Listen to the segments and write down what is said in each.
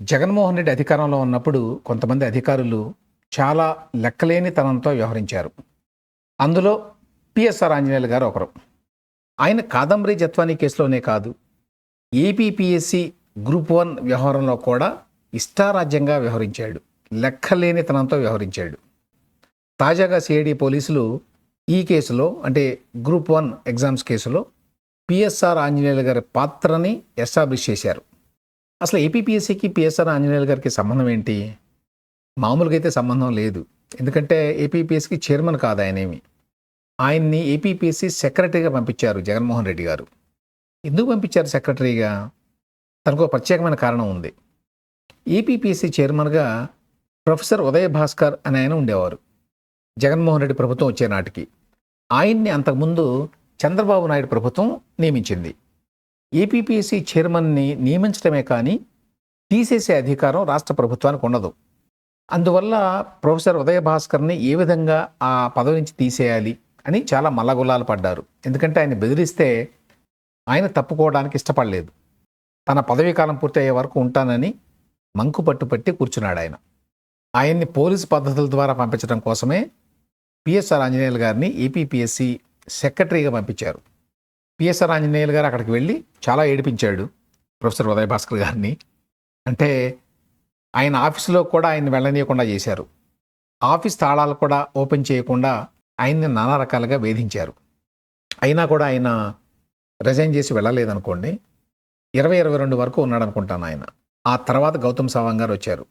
జగన్మోహన్ రెడ్డి అధికారంలో ఉన్నప్పుడు కొంతమంది అధికారులు చాలా లెక్కలేని తనంతో వ్యవహరించారు. అందులో పిఎస్ఆర్ ఆంజనేయులు గారు ఒకరు. ఆయన కాదంబరి జత్వానీ కేసులోనే కాదు, ఏపీపీఎస్సీ గ్రూప్ 1 వ్యవహారంలో కూడా ఇష్టారాజ్యంగా వ్యవహరించాడు. లెక్కలేని తనంతో వ్యవహరించాడు. తాజాగా సిఐడి పోలీసులు ఈ కేసులో, అంటే గ్రూప్ 1 ఎగ్జామ్స్ కేసులో పిఎస్ఆర్ ఆంజనేయులు గారి పాత్రని ఎస్టాబ్లిష్ చేశారు. అసలు ఏపీపీఎస్సీకి పిఎస్ఆర్ ఆంజనేయులు గారికి సంబంధం ఏంటి? మామూలుగా అయితే సంబంధం లేదు. ఎందుకంటే ఏపీపీఎస్సీకి చైర్మన్ కాదు ఆయనేమి. ఆయన్ని ఏపీపీఎస్సీ సెక్రటరీగా పంపించారు జగన్మోహన్ రెడ్డి గారు. ఎందుకు పంపించారు సెక్రటరీగా? తనకు ఒక ప్రత్యేకమైన కారణం ఉంది. ఏపీపీఎస్సీ చైర్మన్గా ప్రొఫెసర్ ఉదయ్ భాస్కర్ అనే ఆయన ఉండేవారు జగన్మోహన్ రెడ్డి ప్రభుత్వం వచ్చే నాటికి. ఆయన్ని అంతకుముందు చంద్రబాబు నాయుడు ప్రభుత్వం నియమించింది. ఏపీపీఎస్సీ చైర్మన్ని నియమించడమే కానీ తీసేసే అధికారం రాష్ట్ర ప్రభుత్వానికి ఉండదు. అందువల్ల ప్రొఫెసర్ ఉదయ భాస్కర్ని ఏ విధంగా ఆ పదవి నుంచి తీసేయాలి అని చాలా మల్లగుల్లాలు పడ్డారు. ఎందుకంటే ఆయన బెదిరిస్తే ఆయన తప్పుకోవడానికి ఇష్టపడలేదు. తన పదవీ కాలం పూర్తి అయ్యే వరకు ఉంటానని మంకు పట్టుపట్టి కూర్చున్నాడు ఆయన. ఆయన్ని పోలీసు పద్ధతుల ద్వారా పంపించడం కోసమే పిఎస్ఆర్ ఆంజనేయులు గారిని ఏపీపీఎస్సీ సెక్రటరీగా పంపించారు. పిఎస్ఆర్ ఆంజనేయులు గారు అక్కడికి వెళ్ళి చాలా ఏడిపించాడు ప్రొఫెసర్ ఉదయ భాస్కర్ గారిని. అంటే ఆయన ఆఫీసులో కూడా ఆయన్ని వెళ్ళనీయకుండా చేశారు. ఆఫీస్ తాళాలు కూడా ఓపెన్ చేయకుండా ఆయన్ని నానా రకాలుగా వేధించారు. అయినా కూడా ఆయన రిజైన్ చేసి వెళ్ళలేదనుకోండి. 2022 వరకు ఉన్నాడు అనుకుంటాను ఆయన. ఆ తర్వాత గౌతమ్ సవాంగ్ గారు వచ్చారు.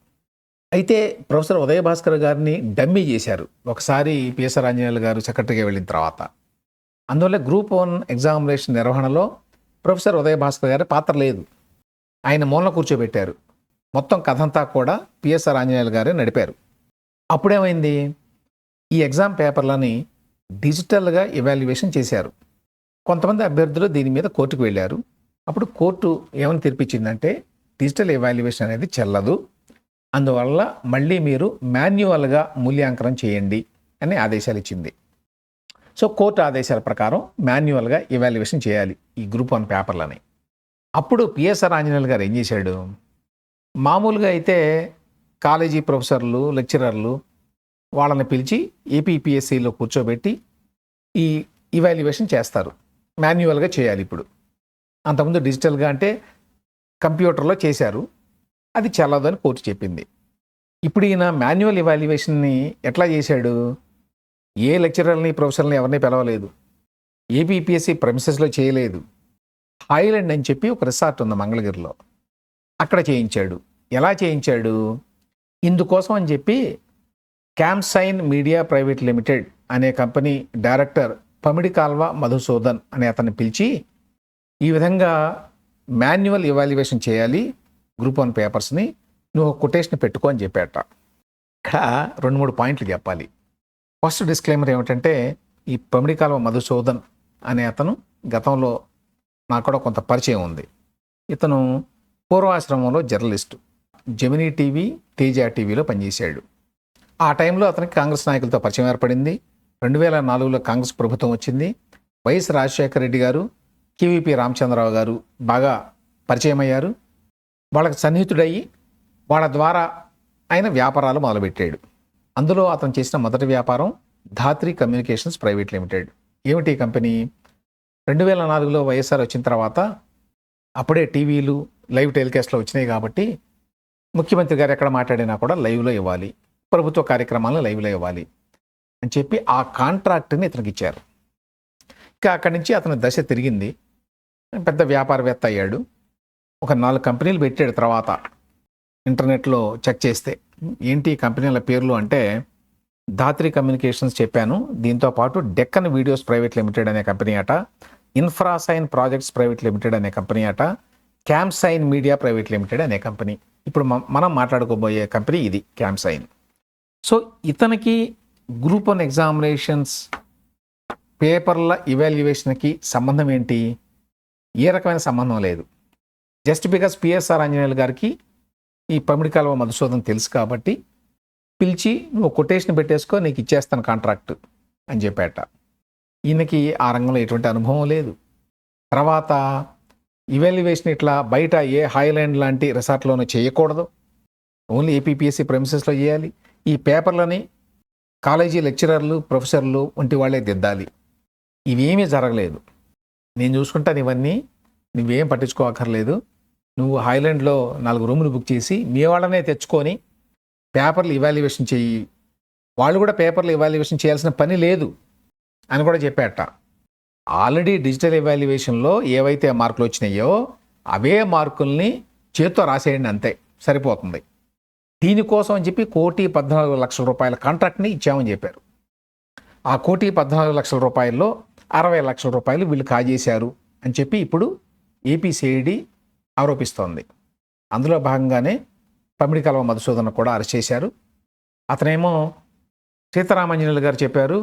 అయితే ప్రొఫెసర్ ఉదయ భాస్కర్ గారిని డమ్మీ చేశారు ఒకసారి పిఎస్ఆర్ ఆంజనేయులు గారు సెక్రటరీగా వెళ్ళిన తర్వాత. అందువల్ల గ్రూప్ 1 ఎగ్జామినేషన్ నిర్వహణలో ప్రొఫెసర్ ఉదయ భాస్కర్ గారి పాత్ర లేదు. ఆయన మూలన కూర్చోబెట్టారు. మొత్తం కథంతా కూడా పిఎస్ఆర్ ఆంజనేయులు గారే నడిపారు. అప్పుడేమైంది? ఈ ఎగ్జామ్ పేపర్లని డిజిటల్గా ఎవాల్యుయేషన్ చేశారు. కొంతమంది అభ్యర్థులు దీని మీద కోర్టుకు వెళ్ళారు. అప్పుడు కోర్టు ఏమని తీర్పిచ్చిందంటే డిజిటల్ ఎవాల్యుయేషన్ అనేది చెల్లదు, అందువల్ల మళ్ళీ మీరు మాన్యువల్గా మూల్యాంకనం చేయండి అని ఆదేశాలు ఇచ్చింది. సో కోర్టు ఆదేశాల ప్రకారం మాన్యువల్గా ఎవాల్యుయేషన్ చేయాలి ఈ గ్రూప్ 1 పేపర్లని. అప్పుడు పిఎస్ఆర్ ఆంజనేయులు గారు ఏం చేశాడు? మామూలుగా అయితే కాలేజీ ప్రొఫెసర్లు, లెక్చరర్లు వాళ్ళని పిలిచి ఏపీపీఎస్సీలో కూర్చోబెట్టి ఈ ఇవాల్యుయేషన్ చేస్తారు. మాన్యువల్గా చేయాలి ఇప్పుడు. అంతకుముందు డిజిటల్గా అంటే కంప్యూటర్లో చేశారు, అది చెల్లదు అని కోర్టు చెప్పింది. ఇప్పుడు ఈయన మాన్యువల్ ఇవాల్యుయేషన్ని ఎట్లా చేశాడు? ఏ లెక్చరర్ని, ప్రొఫెసర్ని ఎవరిని పిలవలేదు. ఏపీపీఎస్సీ ప్రెమిసెస్లో చేయలేదు. హాయిలాండ్ అని చెప్పి ఒక రిసార్ట్ ఉంది మంగళగిరిలో, అక్కడ చేయించాడు. ఎలా చేయించాడు? ఇందుకోసం అని చెప్పి క్యాంసైన్ మీడియా ప్రైవేట్ లిమిటెడ్ అనే కంపెనీ డైరెక్టర్ పమిడి కాల్వ మధుసూదన్ అనే అతన్ని పిలిచి ఈ విధంగా మాన్యువల్ ఇవాల్యుయేషన్ చేయాలి గ్రూప్ 1 పేపర్స్ని, నువ్వు కొటేషన్ పెట్టుకో అని చెప్పాట. ఇక్కడ 2-3 పాయింట్లు చెప్పాలి. ఫస్ట్ డిస్క్లైమర్ ఏమిటంటే, ఈ పమిడి కాల్వ మధుసూదన్ అనే అతను గతంలో నాకు కూడా కొంత పరిచయం ఉంది. ఇతను పూర్వాశ్రమంలో జర్నలిస్టు, జెమినీ టీవీ, తేజ టీవీలో పనిచేశాడు. ఆ టైంలో అతనికి కాంగ్రెస్ నాయకులతో పరిచయం ఏర్పడింది. 2004లో కాంగ్రెస్ ప్రభుత్వం వచ్చింది. వైఎస్ రాజశేఖర రెడ్డి గారు, కేవీపీ రామచంద్రరావు గారు బాగా పరిచయం అయ్యారు. వాళ్ళకి సన్నిహితుడయ్యి వాళ్ళ ద్వారా ఆయన వ్యాపారాలు మొదలుపెట్టాడు. అందులో అతను చేసిన మొదటి వ్యాపారం ధాత్రి కమ్యూనికేషన్స్ ప్రైవేట్ లిమిటెడ్. ఏమిటి ఈ కంపెనీ? 2004లో వైఎస్ఆర్ వచ్చిన తర్వాత అప్పుడే టీవీలు, లైవ్ టెలికాస్ట్లో వచ్చినాయి కాబట్టి ముఖ్యమంత్రి గారు ఎక్కడ మాట్లాడినా కూడా లైవ్లో ఇవ్వాలి, ప్రభుత్వ కార్యక్రమాలను లైవ్లో ఇవ్వాలి అని చెప్పి ఆ కాంట్రాక్ట్ని ఇతనికి ఇచ్చారు. ఇంకా అక్కడి నుంచి అతని దశ తిరిగింది. పెద్ద వ్యాపారవేత్త అయ్యాడు. ఒక 4 కంపెనీలు పెట్టాడు. తర్వాత ఇంటర్నెట్లో చెక్ చేస్తే ఏంటి కంపెనీల పేర్లు అంటే, ధాత్రి కమ్యూనికేషన్స్ చెప్పాను, దీంతోపాటు డెక్కన్ వీడియోస్ ప్రైవేట్ లిమిటెడ్ అనే కంపెనీ అట, ఇన్ఫ్రాసైన్ ప్రాజెక్ట్స్ ప్రైవేట్ లిమిటెడ్ అనే కంపెనీ అట, క్యాంసైన్ మీడియా ప్రైవేట్ లిమిటెడ్ అనే కంపెనీ. ఇప్పుడు మనం మాట్లాడుకోబోయే కంపెనీ ఇది, క్యాంసైన్. సో ఇతనికి గ్రూప్ 1 ఎగ్జామినేషన్స్ పేపర్ల ఇవాల్యుయేషన్కి సంబంధం ఏంటి? ఏ రకమైన సంబంధం లేదు. జస్ట్ బికాస్ పిఎస్ఆర్ ఆంజనేయులు గారికి ఈ పమిడి కాలువ మధుసూదన్ తెలుసు కాబట్టి పిలిచి నువ్వు కొటేషన్ పెట్టేసుకో, నీకు ఇచ్చేస్తాను కాంట్రాక్ట్ అని చెప్పాట. ఈయనకి ఆ రంగంలో ఎటువంటి అనుభవం లేదు. తర్వాత ఇవాల్యుయేషన్ ఇట్లా బయట ఏ హైలాండ్ లాంటి రిసార్ట్లోనూ చేయకూడదు. ఓన్లీ ఏపీపీఎస్సీ ప్రెమిసెస్లో చేయాలి. ఈ పేపర్లని కాలేజీ లెక్చరర్లు, ప్రొఫెసర్లు వంటి వాళ్ళే దిద్దాలి. ఇవేమీ జరగలేదు. నేను చూసుకుంటాను ఇవన్నీ, నువ్వేం పట్టించుకోక్కర్లేదు. నువ్వు హైలాండ్లో 4 రూములు బుక్ చేసి మీ వాళ్ళనే తెచ్చుకొని పేపర్లు ఇవాల్యుయేషన్ చెయ్యి. వాళ్ళు కూడా పేపర్లు ఇవాల్యుయేషన్ చేయాల్సిన పని లేదు అని కూడా చెప్పాట. ఆల్రెడీ డిజిటల్ ఇవాల్యుయేషన్లో ఏవైతే మార్కులు వచ్చినాయో అవే మార్కుల్ని చేత్తో రాసేయండి, అంతే సరిపోతుంది. దీనికోసం అని చెప్పి 1,14,00,000 రూపాయల కాంట్రాక్ట్ని ఇచ్చామని చెప్పారు. ఆ 1,14,00,000 రూపాయల్లో 60 లక్షల రూపాయలు వీళ్ళు కాజేశారు అని చెప్పి ఇప్పుడు ఏపీసీఐడి ఆరోపిస్తోంది. అందులో భాగంగానే పమిడికాలువ మధుసూదన్ కూడా అరెస్ట్ చేశారు. అతనేమో సీతారామాంజనేయులు గారు చెప్పారు,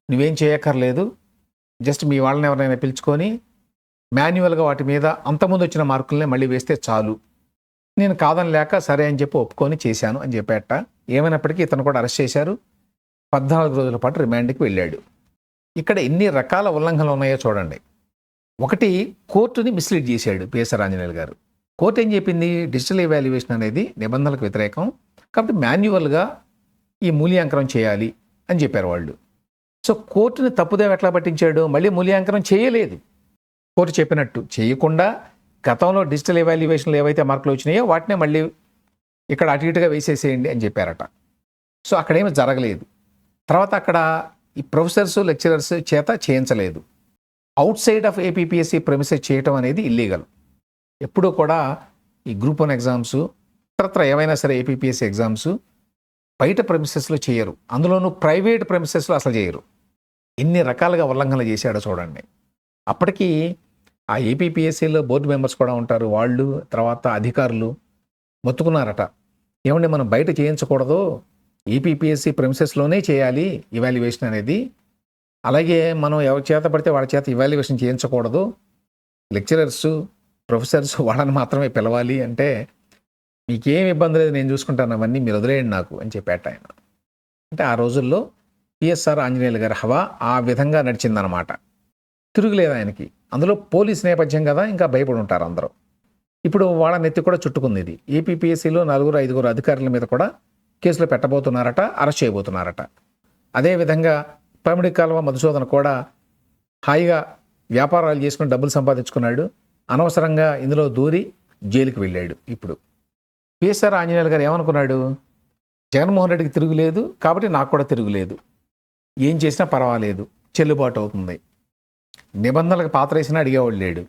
నువ్వేం చేయక్కర్లేదు, జస్ట్ మీ వాళ్ళని ఎవరైనా పిలుచుకొని మాన్యువల్గా వాటి మీద అంతకుముందు వచ్చిన మార్కులనే మళ్ళీ వేస్తే చాలు. నేను కాదని లేక సరే అని చెప్పి ఒప్పుకొని చేశాను అని చెప్పేట. ఏమైనప్పటికీ ఇతను కూడా అరెస్ట్ చేశారు. 14 రోజుల పాటు రిమాండ్కి వెళ్ళాడు. ఇక్కడ ఎన్ని రకాల ఉల్లంఘనలు ఉన్నాయో చూడండి. ఒకటి, కోర్టుని మిస్లీడ్ చేశాడు పిఎస్ఆర్ ఆంజనేయులు గారు. కోర్టు ఏం చెప్పింది, డిజిటల్ ఇవాల్యుయేషన్ అనేది నిబంధనలకు వ్యతిరేకం కాబట్టి మాన్యువల్గా ఈ మూల్యాంకనం చేయాలి అని చెప్పారు వాళ్ళు. సో కోర్టుని తప్పుదేవ ఎట్లా పట్టించాడు, మళ్ళీ మూల్యాంకనం చేయలేదు. కోర్టు చెప్పినట్టు చేయకుండా గతంలో డిజిటల్ ఇవాల్యుయేషన్లో ఏవైతే మార్కులు వచ్చినాయో వాటినే మళ్ళీ ఇక్కడ అటు ఇటుగా వేసేసేయండి అని చెప్పారట. సో అక్కడేమీ జరగలేదు. తర్వాత అక్కడ ఈ ప్రొఫెసర్స్, లెక్చరర్స్ చేత చేయించలేదు. Outside of APPSC premises చేయటం అనేది ఇల్లీగల్. ఎప్పుడూ కూడా ఈ గ్రూప్ 1 ఎగ్జామ్స్, ఇతరత్ర ఏవైనా సరే ఏపీపీఎస్సీ ఎగ్జామ్స్ బయట ప్రెమిసెస్లో చేయరు, అందులోనూ ప్రైవేట్ ప్రెమిసెస్లో అసలు చేయరు. ఎన్ని రకాలుగా ఉల్లంఘనలు చేశాడో చూడండి. అప్పటికీ ఆ ఏపీపీఎస్సీలో బోర్డు మెంబర్స్ కూడా ఉంటారు, వాళ్ళు తర్వాత అధికారులు మొత్తుకున్నారట, ఏమంటే మనం బయట చేయించకూడదు, ఏపీపీఎస్సీ ప్రెమిసెస్లోనే చేయాలి ఇవాల్యుయేషన్ అనేది, అలాగే మనం ఎవరి చేత పడితే వాళ్ళ చేత ఇవాల్యుయేషన్ చేయించకూడదు, లెక్చరర్స్, ప్రొఫెసర్స్ వాళ్ళని మాత్రమే పిలవాలి అంటే మీకేం ఇబ్బంది లేదు, నేను చూసుకుంటాను, అవన్నీ మీరు వదిలేయండి నాకు అని చెప్పేట ఆయన. అంటే ఆ రోజుల్లో పిఎస్ఆర్ ఆంజనేయులు గారి హవా ఆ విధంగా నడిచిందనమాట. తిరుగులేదు ఆయనకి. అందులో పోలీస్ నేపథ్యం కదా, ఇంకా భయపడి ఉంటారు అందరూ. ఇప్పుడు వాళ్ళ నెత్తి కూడా చుట్టుకుంది ఇది. ఏపీపీఎస్సీలో 4-5 అధికారుల మీద కూడా కేసులు పెట్టబోతున్నారట, అరెస్ట్ చేయబోతున్నారట. అదేవిధంగా పమిడికాలువ మధుసూదన్ కూడా హాయిగా వ్యాపారాలు చేసుకుని డబ్బులు సంపాదించుకున్నాడు, అనవసరంగా ఇందులో దూరి జైలుకి వెళ్ళాడు. ఇప్పుడు పిఎస్ఆర్ ఆంజనేయులు గారు ఏమనుకున్నాడు, జగన్మోహన్ రెడ్డికి తిరుగులేదు కాబట్టి నాకు కూడా తిరుగులేదు, ఏం చేసినా పర్వాలేదు, చెల్లుబాటు అవుతుంది, నిబంధనలకు పాత్ర వేసినా అడిగేవాడు లేడు.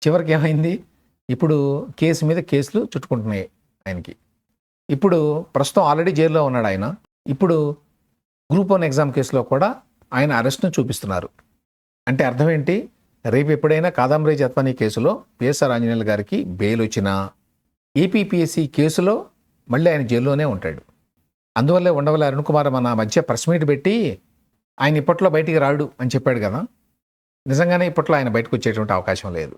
చివరికి ఏమైంది, ఇప్పుడు కేసు మీద కేసులు చుట్టుకుంటున్నాయి ఆయనకి. ఇప్పుడు ప్రస్తుతం ఆల్రెడీ జైల్లో ఉన్నాడు ఆయన. ఇప్పుడు గ్రూప్ 1 ఎగ్జామ్ కేసులో కూడా ఆయన అరెస్ట్ను చూపిస్తున్నారు. అంటే అర్థం ఏంటి, రేపు ఎప్పుడైనా కాదంబరి జత్వానీ కేసులో పిఎస్ఆర్ ఆంజనేయులు గారికి బెయిల్ వచ్చినా ఏపీపీఎస్సీ కేసులో మళ్ళీ ఆయన జైల్లోనే ఉంటాడు. అందువల్లే ఉండవల్లి అరుణ్ కుమార్ మన మధ్య ప్రెస్ మీట్ పెట్టి ఆయన ఇప్పట్లో బయటికి రాడు అని చెప్పాడు కదా. నిజంగానే ఇప్పట్లో ఆయన బయటకు వచ్చేటువంటి అవకాశం లేదు.